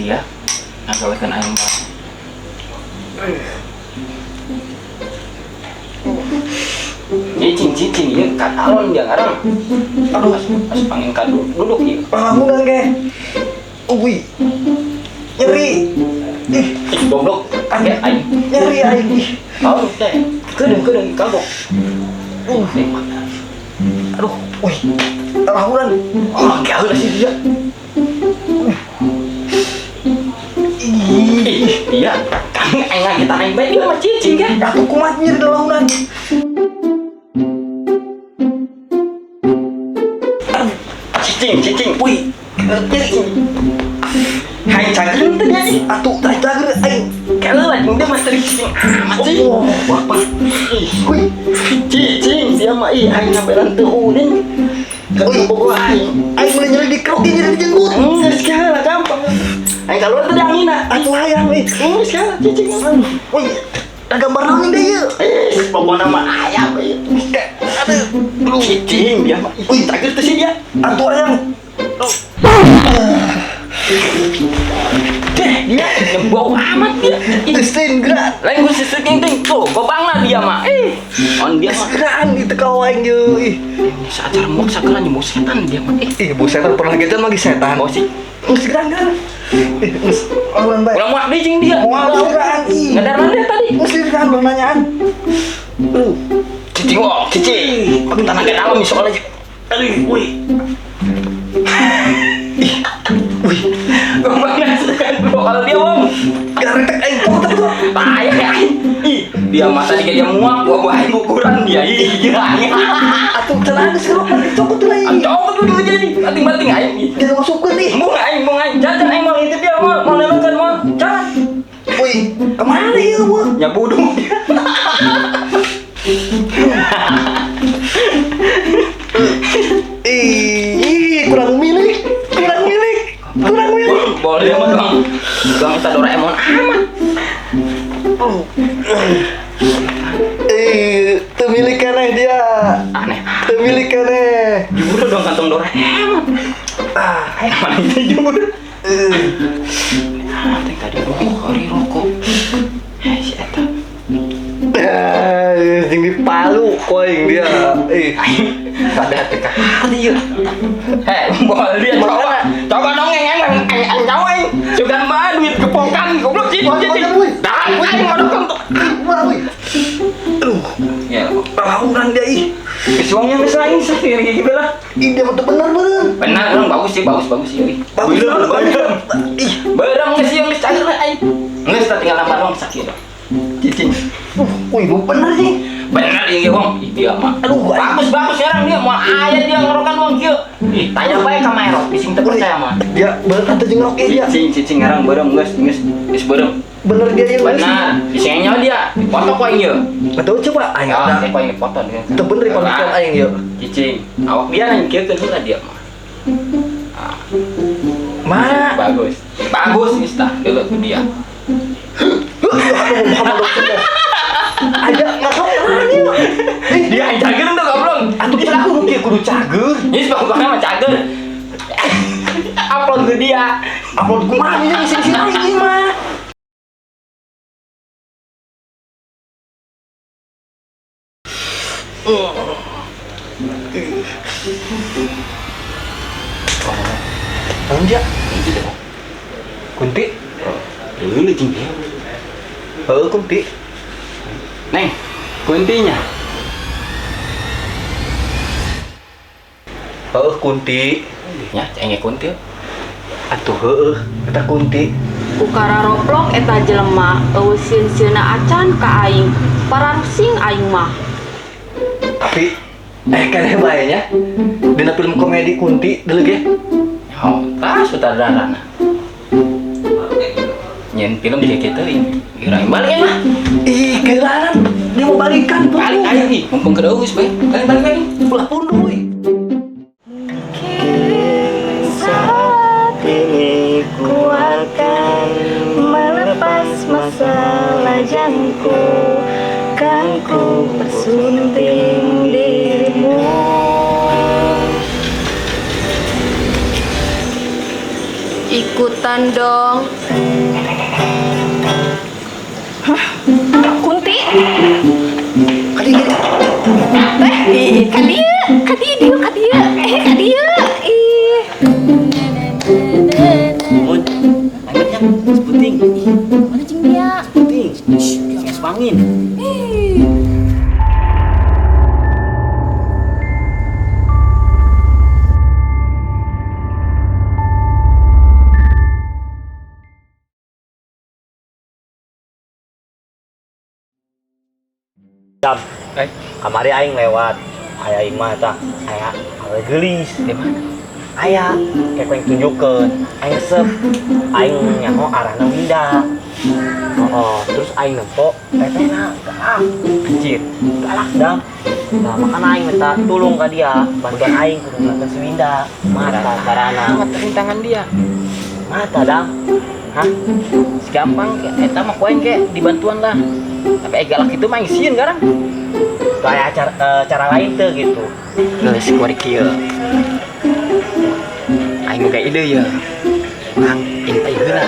ya. Nah, gawekan aing mah. Cicing ya katalon dia ngarang. Aduh, pas panggil kado duduk ya. Bangunan ke. Ui. Nyeri. Goblok. Kaget aing. Nyeri aing. Tahu teh. Kedeung kagok. Aduh, wih. Bangunan. Gaul sih dia. Iya, kan aing kita aing bae ieu mah cicing kan. Atuh kumaha nyeri da bangunan. Cicing. Wih. Hai cager teh nya ih. Atuh tah cager aing. Kalau lagi dia mah teri cicing. Mati. Apa? Wih. Cicing dia mah ih aing ngabelan teu uning. Wih, aing mulai nyeri di kerok nyeri di jenggot. enggak segala gampang. Aing keluar teh angina. Atuh hayang wih. Enggak segala cicing. Wih. Da gambar naon deui ieu? Pokoknya mah ayam itu. Aduh, cicing dia mah. Wih, cager teh sih dia. Atuh hayang. Dia bau amat dia. Destin gerak. Lain gue sisik ting tuh, gopangna dia mah. On dia mah. Geraan itu kau aing ye. Sajar muak sagelan jeung bau setan dia mah. Bu setan pernah gitu lagi setan. Bau sih. Geus gerang. Geus lawan bae. Ulah muak dijing dia. Moal geraan ih. Ngadar mana tadi? Geus gerang dong nanyaan. Cicing. Pakai tanah ke dalam soalnya. Aduh, wih. Gopangna sekan kalau dia wong. Garetek aing kok tuh. Payah aing. Dia mah tadi kayak dia muak, gua aing ukuran dia. Atuh telan geus gerok mah cokot tuh aing. Cokot dulu jadi, bating-bating aing. Dia masukkeun nih. Mau aing, jajan aing mau itu dia mau nelekan mau. Jalan. Wih, kemana ieu bu? Nyabudung dia. Kurang milik. Boleh mah dong. Bang kita Doraemon amat. Teu milik keneh dia. Aneh. Teu milik keneh. Jujur dong kantong Doraemon. Mana itu jujur. Teh tadi rokok. Si eta. Jeung di Palu koing dia. Pada teka hati ya. Boleh dia coba dong yang jauhin. Sugan mah duit kepokan goblok sih. Dah, aing ngodok tuh. Ya, Bangunan dia ih. kesuangnya geus lain sendiri gitu lah. Ih dia mah teu bener beureum. Benar, orang bagus sih ya. Bagus. Ih, Barang geus yang geus cager aing. Geus tinggal nambah dong sakit. Cicing. wih lu bener sih. Bener ya wong, dia mah. Aduh, bagus sekarang dia mau aya dia ngerokan wong kieu. Tanya bae ka Maero, bising teu percaya mah. Dia bener atuh jeung rok dia. Cicing ngarang bareng geus bareng. Bener dia ieu. Benar, bising nyawa dia. Foto ku aing ieu. Betul coba aing Ah, ada. teh ku aing foto dia. Teu bener pamikiran aing ieu. Cicing, awak dia nang kieu heula dia mah. Mana? Bagus geus tah heula ku dia. Aduh, Muhammad Rasulullah. Ada ngasok dia. Dia yang cager tuh goblok. Atuh pelaku nu kieu kudu cager. Ini sebab mah cager. Upload ke dia. Upload kumaha nya di sini aing mah. Naon dia? Kunti? Heula jeung dia. Heuh kunti. Neng, kuntinya. Heuh kunti. Nya, cenge kunti. Atuh heuh, eta kunti. Ukara roplok eta jelema eueuh sieuna acan ka aing. Parangsing aing mah. Tapi keneh bae nya. Dina film komedi kunti deuleu ge. Oh, tah sutradarana. Nyen film dia kitu ini. Kirain balik mah. Ih, kailanan. Dia mau balikan tuh. Balik aja nih, mumpung kedeus bae. Balik lagi. Ulah punduh we. Saat ini ku akan melepas masa lajangku, kan ku bersunting dirimu. ikutan dong. Kunti. Kali gini. Kadia dia. Kak dia. Ih. Mun, lanjutnya sebuting. Mana cing dia? Sebuting. Jangan sepangin. Jam, kamari aing lewat. Aya imah tah, aya gelis. Di mana? Aya, kayak yang tunjukkeun. Aing sep, aing nyaho arahna winda. Terus aing nempo tetehna galak. Anjir, galak dam. Nah, makanya aing minta tulung ka dia, bantuan aing kudu ngangkat si winda. Mata carana. Mata rintangan dia. Mata dam. Hah? Segampang eta mah koen ke dibantuan lah. Tapi galak itu mah sieun garang. Kayak cara lain tuh gitu. Geus kuari kieu. Aing boga ide ya. Urang intai heula.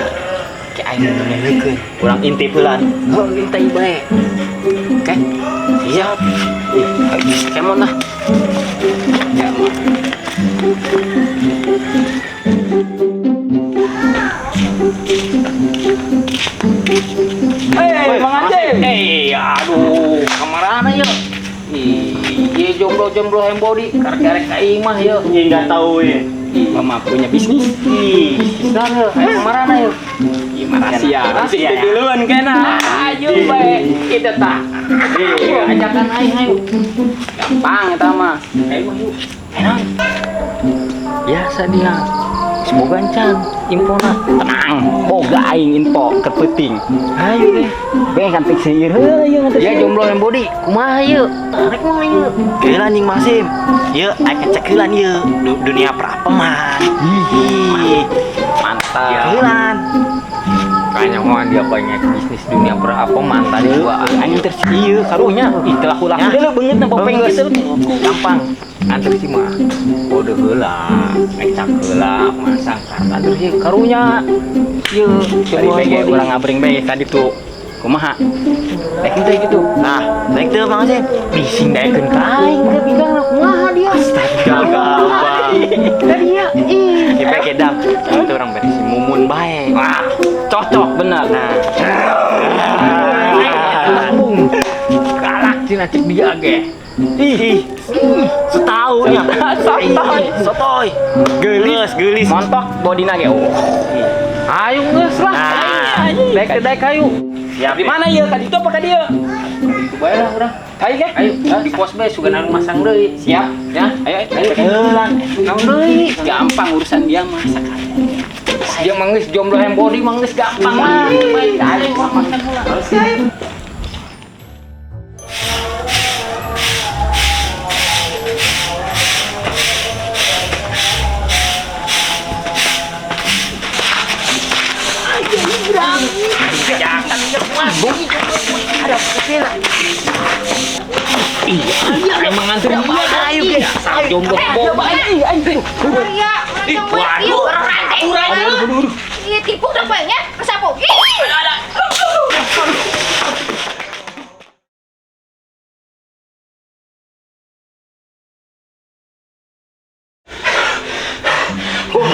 Ke aing ngeneukeun. Kurang inti pulan. Oh, intai bae. Oke. Iya. Kemon lah. Ya, Mang Anjing. Aduh, kamarana ya? Iya, jomblo-jomblo hembodi, karek-karek aing mah ya. Iya enggak tahu ya. Mama punya bisnis. Bisnis dah ya. Kamarana ya. Gimana rahasia? Rahasia Itu duluan kena. Ayo bae, kita tak. Ajakan aing ayo. Gampang eta mah. Ayo mah yuk. Biasa dia. Semoga encan infona. Tenang, boga aing info terpenting. Ayo deh. Beng kan fix ieu heuh ya jomblo yang body. Kumaha ieu? Rek mah ieu. Keula anjing Masim. Ieu aya cek heula ieu dunia perapeman. Ih, Mantap. keulan. Kayaknya mau dia banyak bisnis dunia perapeman tadi gua anjing tersieu karunya. Ih, telah ulah deuleu beungeut na popeng gitu. Gampang. Antar sih mah. Bodoh heula, ngecak heula, masang kartu antar sih karunya. Ieu, dari BG urang ngabring bae tadi tuh. Kumaha? Baik teh gitu. Nah, baik tuh Mang Masim. Bising daekeun ka aing ke bidang kumaha dia. Gagah. Dari ya. Ih, Di BG dam. Itu orang berisi mumun bae. wah, cocok bener. Nah. Lambung. Galak cina cek dia ge. Ih, setaunya. Sotoy. Gelis. Montok bodina ge. Ayo geus lah. Dek ayo. Siap. Di mana ieu? Ka ditu apa ka dieu? Itu bae lah urang. Ayo ge. Ayo, di pos bae sugan anu masang deui. Siap, ya. Ayo. Keulan. Naon deui? Gampang urusan dia mah sakaya. Dia mah geus jomblo hembodi mah geus gampang mah. Baik, ayo makan heula. Ayo. Iya, emang ngantri dia. Ayo ge. Jomblo boba. Ayo. Waduh, orang Iya, tipu dapatnya kesapu.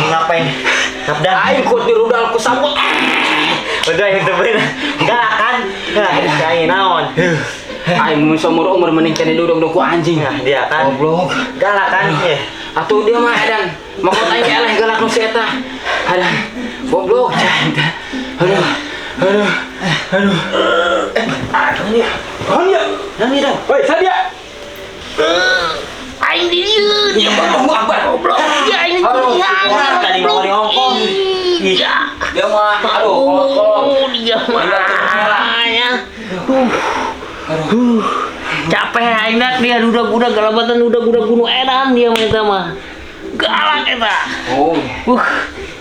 Ngapain? Ngapdan. Aing kut di rudal ku sambut. Udah yang teberin. Enggak kan? Kain naon. Aing mun seumur umur mending kene duduk ku anjing. Nah, dia kan. Goblok. Galak kan? Iya. Atuh dia mah edan. Makot aing eleh galak nu si eta. Adan. Goblok. Aduh. Nani dong. Woi, sadia. Aing di dieu. Dia Allahu Akbar goblok. Dia aing Tadi mau diongkong. Iya. Dia mah aduh kolot. Dia mah ya. Capek aing dak dia udah galabatan udah bunuh edan dia mah eta mah. Galak eta. Oh.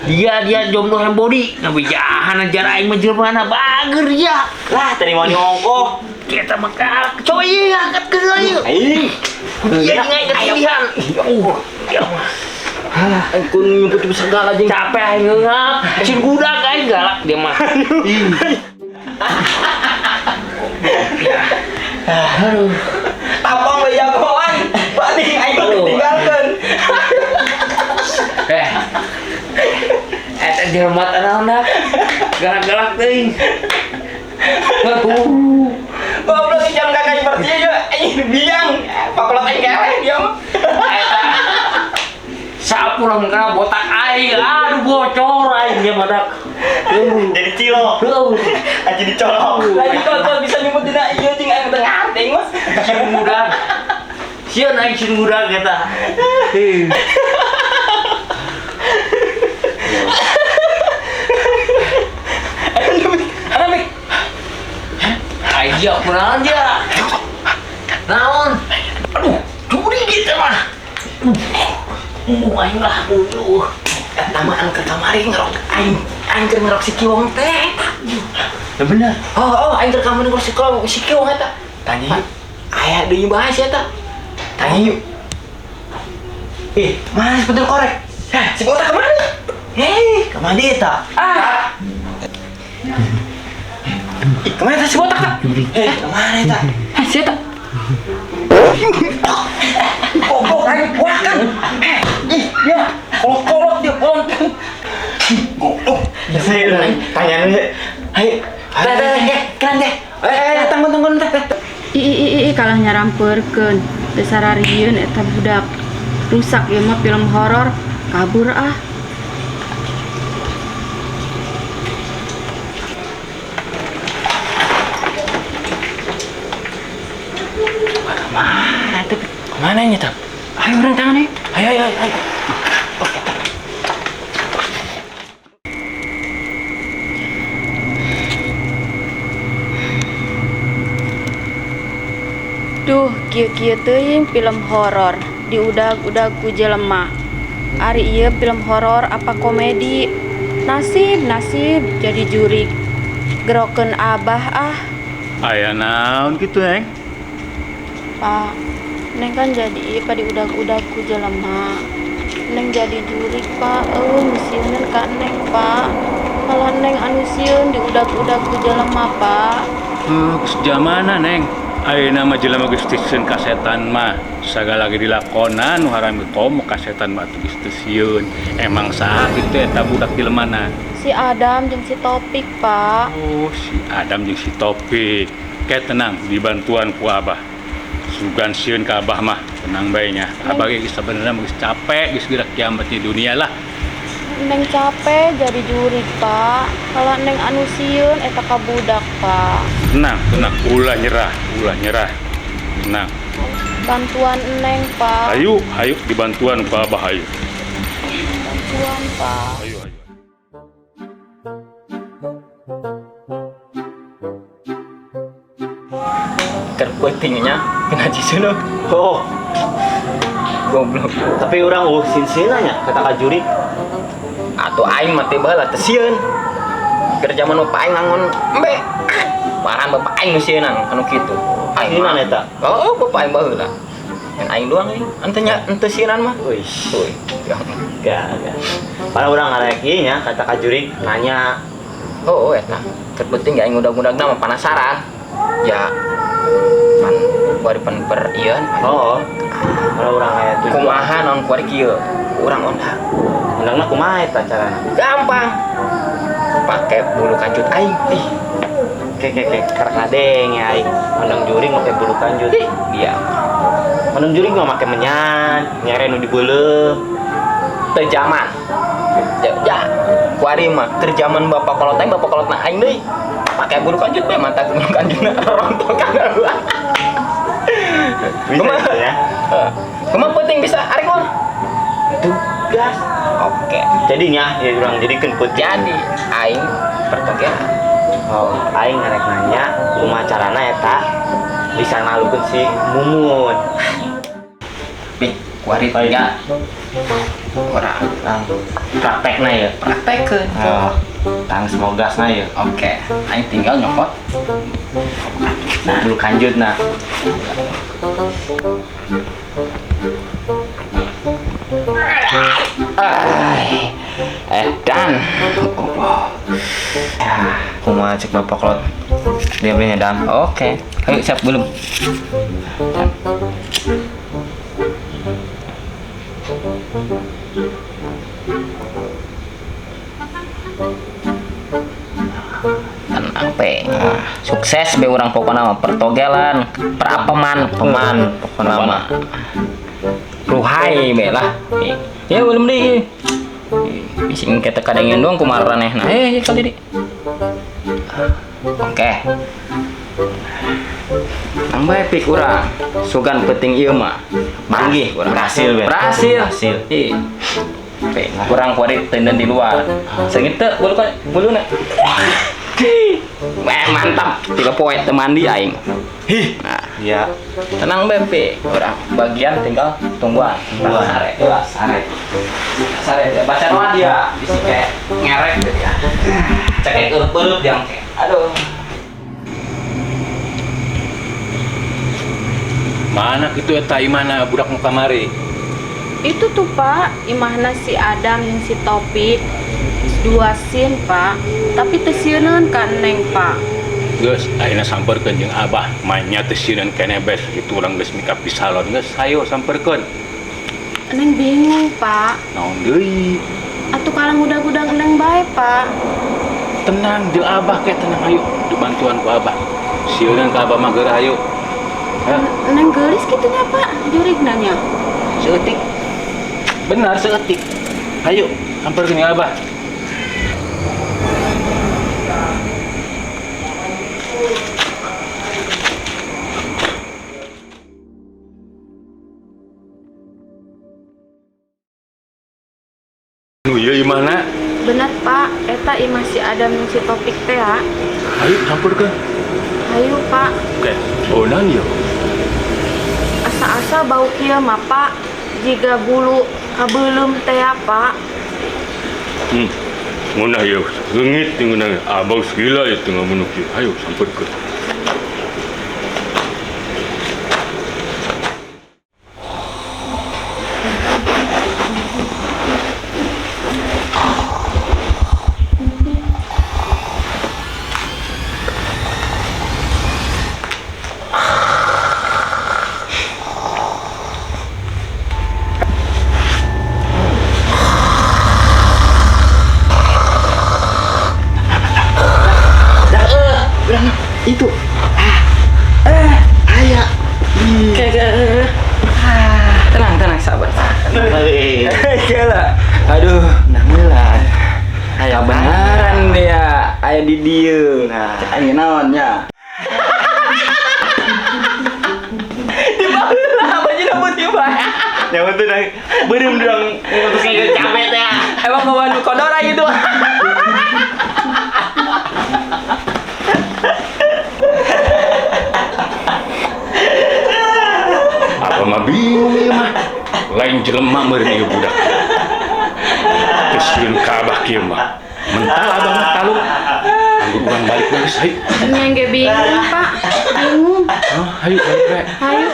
Dia jomblo hembodi. Ngabijahan ajar aing mah jelema bager ya. Lah, tadi mau diongkong. Kita mah galak. Coy angkat ke ieu. Ih. Iya ngai ketihan. Ya Allah. Ya mah. Aku nyumput segala aja. Capek aing ngeungap. Cin budak aing galak dia mah. Aduh. Tapang we jagoan. Banding aing ketinggalkeun. Eta dihormat anak-anak. Galak-galak teuing. Goblok jangan kakak seperti aja. Aing biang. Pakolot aing keleh dia mah. Eta sapulang kana botak aing. Aduh bocor aing dia madak. Jadi cilo. Aja dicolok. Lagi kau bisa nyebut dina ieu jeung aing teu ngarting mah. Cin budak. Sieun aing cin budak eta. Aja kunaon dia? Naon? Aduh, curi gitu mah. Aing lah. Eta mah anu ke kamari ngerok aing keur ngerok si Kiwong teh. Bener. Oh, aing keur kamari ngerok si Kiwong eta. Tanya yuk. Aya deui bahas eta. Tanya yuk. Mana sebentar korek? Si botak kemana? Kemana eta? Kemana si botak tak? Kemana eta? Si eta. Goblok aing buakan. Ya, kolot dia bonteng. Goblok. Saya udah tanya nih. Keren deh. Tunggu teh. Kalah nyarampeurkeun. Teu sararieun eta budak. Rusak ieu mah film horor. Kabur ah. Kemana nya tap? Ayo orang tangan nih. Ayo. Oke. Duh, kieu teuing film horor diudag-udag ku jelema. Ari ieu film horor apa komedi? Nasib jadi jurig. Gerokeun abah ah. Aya naon kitu, Eng? Pak, Neng kan jadi ieu diudag-udag ku jelema. Neng jadi jurig, Pak. Misieun ka Neng, Pak. Kalau Neng anu sieun diudag-udag ku jelema, Pak. Sejamana, Neng? Ayeuna mah jelema geus teu sieun ka setan mah. Sagala ge dilakonan nu harami komo ka setan mah teu geus teu sieun. Emang saha kitu eta budak jelemana? Si Adam jeung si Topik, Pak. Oh, si Adam jeung si Topik. Kayak tenang, dibantuan ku Abah. Sugan sieun ka Abah mah, tenang bae nya. Abah ge sabenerna geus capek, geus gerak kiamat di dunia lah. Neng capek jadi jurig, Pak. Kalau Neng anu sieun eta ka budak, Pak. Tenang, ulah nyerah. Tenang. Bantuan Neng, Pak. Ayo dibantuan ku Abah ayo. Bantuan, Pak. Ayo. Kerpetingnya kena jisun. Oh, Goblok. tapi orang sin-sinanya kata ka jurig. Atuh aing mah teh baheula teu sieun. Keur zaman bapak aing ngangon embe. Paran bapak aing nu sieunan anu kitu. Aing Sieunan eta? Oh, bapak aing baheula. Yang aing doang nih. Ante sieunan mah. Wih, Gak. gak. Para orang ngarek ieu nya kata ka jurig nanya. Oh, eta. Terpenting aing udag-udagna mah penasaran. Ya pan kuari per ieun. Oh. Para orang aya tujuan. Kumaha naon kuari kieu? Urang ondang. Undangna kumaha eta carana? Gampang. Pakai bulu kancut aing. Kek karkadeng ya aing. Mandang jurig make bulu kanjut. Dia Mandang jurig mah make menyan, nyare nu dibeuleuh. teu zaman. Ya, kuari mah keur zaman bapak kolotna aing deui. Pakai bulu kancut bae mata bulu kanjutna rontokan. Bisa ya. Kumaha penting bisa arek mah. Tugas. Oke. Jadinya ya urang jadikeun peuting. Jadi aing pertogeran. Oh, aing ngarek nanya kumaha carana eta bisa ngalukeun si Mumun. Nih, kuari tiga. Orang Praktekna ya. praktekeun. Oh, tang semogasna ya. Oke, aing tinggal nyopot. Nah, bulu kanjutna. Aman. Allah. Ya, aku mau cek bapak Klot. Dia belinya dam. Oke. Ayo siap belum? Tenang pe. Sukses be orang pokoknya mah pertogelan, perapaman, pokoknya mah. Ruhai be lah. Ya belum di. Bising kita kadangin doang kumaran nah. Kali di. Oke. Nambah epic urang. Sugan penting ieu mah. Manggih urang. Berhasil, Ber. Berhasil. Berhasil. Ih. Kurang kuarit tenden di luar. Segitu buluna. Wah, mantap. Tiga poin teman dia aing. Nah, Iya. tenang BP. Urang bagian tinggal tungguan. Sare. Ya baca doa dia. Bisi kayak ngerek gitu ya. Cek eueup yang kayak. Aduh. Mana gitu eta imana budak nu kamari? Itu tuh Pak, imahna si Adam yang si Topik 2 sin Pak, tapi tesieuneun ka Neng Pak. Geus ayeuna sampeurkeun jeung Abah mainnya teh sieun keneh bes itu urang geus mika pisalon geus hayo sampeurkeun. Neng bingung Pak, Naon deui? atuh kalang udag-udag Neng bae Pak. Tenang jeung Abah ke tenang hayo dibantuan ku Abah. Sieun ka Abah mah geura hayo. Neng geulis kitunya Pak, jurig nanya. Seutik. Benar seutik. Hayo sampeurkeun ka Abah. Nu ieu imahna? Bener Pak, eta imah si Adam yang si Topik teh ya. Hayo sampeurkeun. Hayu Pak, Oke. Oh naon ieu? asa-asa bau kieu mah Pak, jiga bulu kabeulum teh ya Pak. Ngunah ya, leungit ngunah abang segila ya tengah menuk ya. Ayo sampeurkeun. Itu. Tenang, sabar. Gila. Aduh, nanggulan. Aya beneran dia, aya di dieu. Nah, aya naonnya? Di baheula bajina putih bae. Yang itu dah beureum dong untuk sing capek teh. Emang bawa nu kodora gitu. Apa mah bingung ieu mah. Lain jelema meureun ieu budak. Teu sieun ka Abah kieu mah. Mental Abah mah taluk. Anggur urang balik geus hayu. Neng ge bingung Pak, bingung. Hayu balik we. Hayu.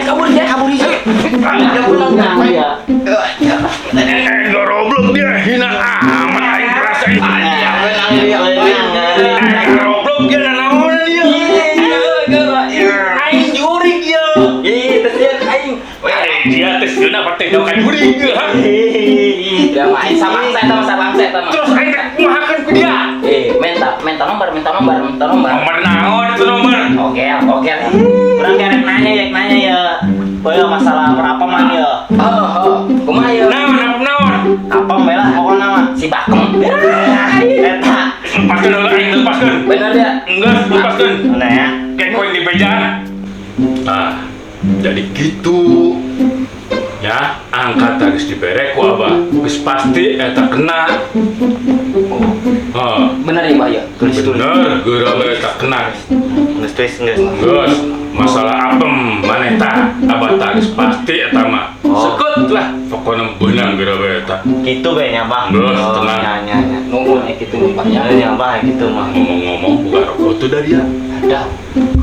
Kabur dia. Goblok dia hina amat aing rasain. Goblok dia naon dia? Aing jurig ya. Ih, teh aing. Dia teh sieun apa teh ka jurig ha? Ya mah aing sabangsa eta mah. Terus aing rek nguhakeun ku dia. Minta nomor. Nomor naon itu nomor? Oke. Urang gerek nanya ya. Boyo masalah berapa man ya? Oh, kumaha ya? Naon? Apa bela pokokna mah. Si Bakem. Eta. Lepaskeun heula aing lepaskeun. Bener dia. Enggeus lepaskeun. Nah ya. Kayak koin di bejaan. Nah, jadi gitu. Ya, angkat harus dibere ku Abah. Geus pasti eta kena. Bener ya, Mbah ya? Bener, geura we eta kena. Geus. Geus, masalah apem maneh tah Abah tah geus pasti eta mah. Sekut lah. Pokoknya benang kira beta. Gitu kayaknya bang. Bos, tenang. Nyanyi. Ngomongnya gitu Pak ya. Ya bang gitu mah. Ngomong-ngomong, buka rokok tuh dari ya. Ada.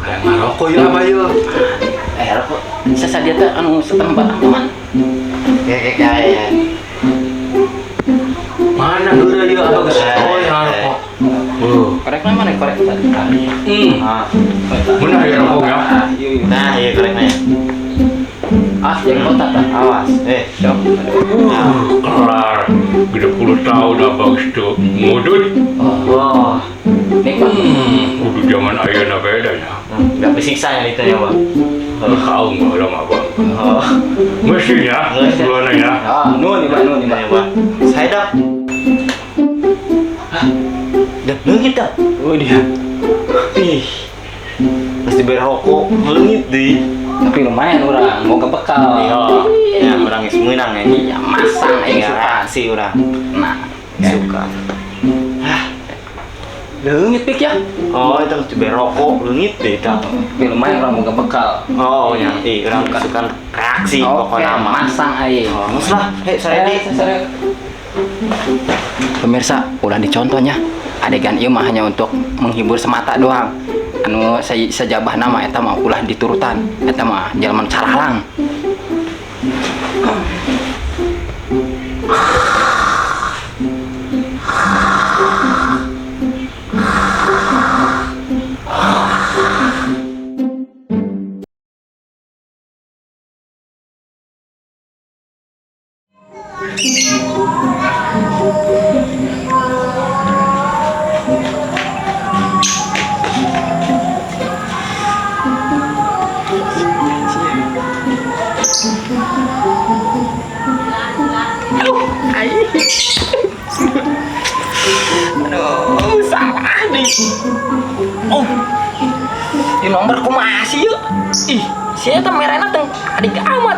Kayak ngerokok ya apa ya? Rokok sesadia teh anu setempat aman. Kayak. Mana dulu ya abang oh yang ngerokok. Korek mana korek tadi. Ah. Benar ya rokoknya. Nah iya kerennya. Yang kota tak. Awas. Jom. Kelar. 30 tahun abang itu ngudut. Wah. Nikmat. Udah zaman ayana bedanya. Gak bersiksa yang itu ya bang. Kau nggak lama abang. Oh. Mestinya, bulannya ya. Nun nih Pak. Saya dap. Dah leungit dah. Oh dia. Ih. Mesti berokok leungit deh. Tapi lumayan orang mau ke bekal. Iya. Ya orang geus meunang ya. Iya, masang aing suka. Garasi urang. Nah, Suka. leungit pik ya. Oh, itu mesti berokok leungit deh tah. Tapi lumayan orang mau ke bekal. Oh, ya. Urang suka reaksi Oke, pokoknya mah. masang aing. Oh, geus lah. Saya di. Pemirsa, ulah dicontohnya. Adegan ieu mah hanya untuk menghibur semata doang. Anu sajabah nama eta mah ulah diturutan. Eta mah jelema caralang. Aduh, salah nih. Oh. Di nomor kumaha sih yuk? Ih, si eta merena teng adik amat.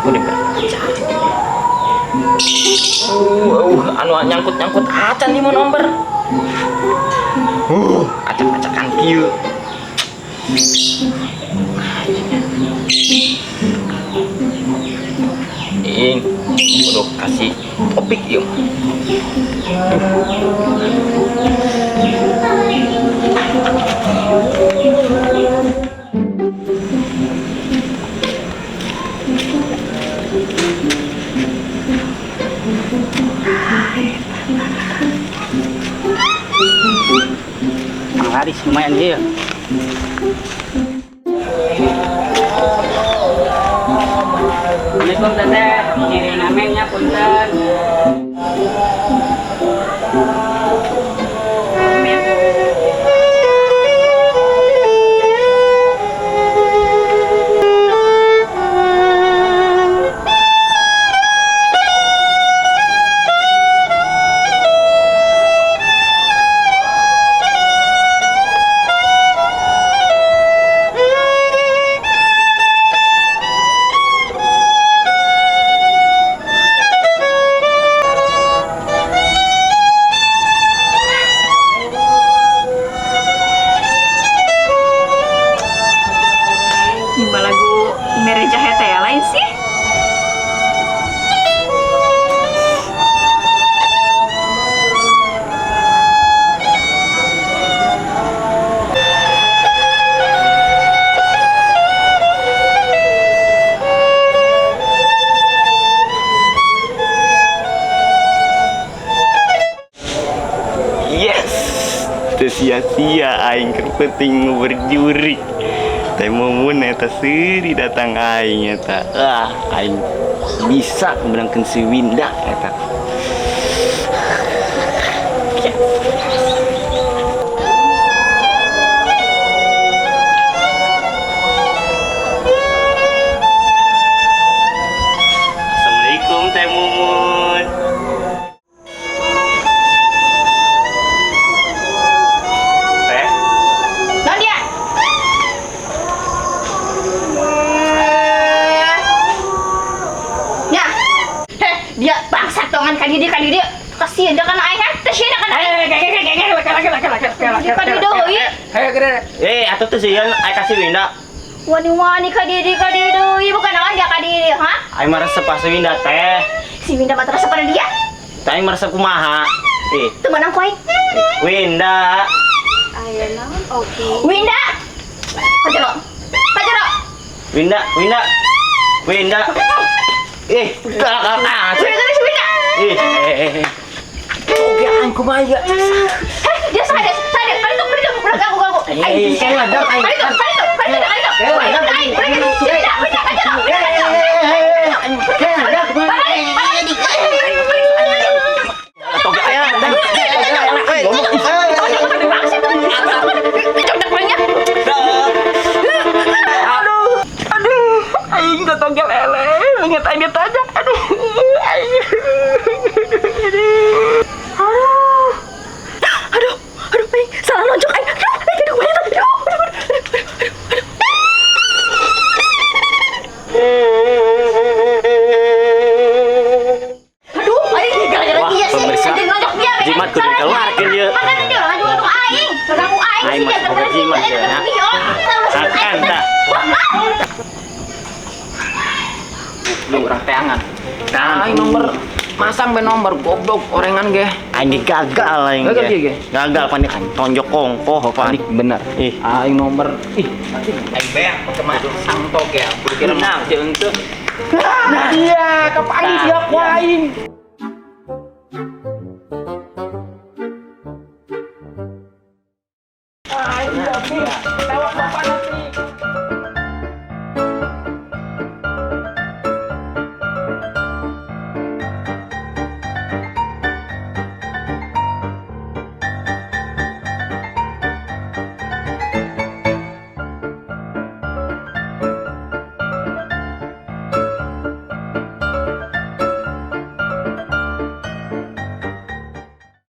Udah berbicara. Anu nyangkut acan di nomor. Acak-acakan kieu. Ini udah kasih topik yuk. Laris lumayan dia. Assalamualaikum teteh, ini namanya punten. Nyimba lagu Mere Jahe teh lain sih. Yes, sia-sia aing keur penting berjuri. Teh mumun eta seuri datang aing eta. Aing bisa keberangkeun si Winda eta. Assalamualaikum Teh Mumun. Teh. Non dia. Ya. Dia bangsat dong atuh tuh sieun ai kasih Winda. Wani-wani kadiri deui, bukan naon dia kadiri, ha? Aing mah resep pas Winda teh. Si Winda mah terasa pada dia. Teh aing mah resep kumaha? Teu menang ku aing. Winda. Aya naon oke. Winda. Kajero. Winda. Galak Winda. Oke, aing kumaha ya? Dia sadar. Kali tuh udah ganggu. Aing ladang aing. Kali tuh. Aing tetogel lele, inget aing ditajak. Aduh. Aduh, aing salah lonjok aing. Aduh, aing gara-gara Wah, dia sih. pemirsa. Jadi lonjok dia. Jimat kudu dikeluarkeun dia. Makanya dia ngaju untuk aing. Ganggu aing Aing sih mah dia boga jimat dia, ya. Akan dah. Lu urang teangan. Aing nomor masang be nomor goblok orengan ge. Aing gagal aing. Gagal ge. dia, ge? Gagal panik aing tonjok kongko pan. Bener. Ih, Aing nomor aing beak kemana sang toge. Kira nang jeung teu. Nah, iya, kapan siap ku aing.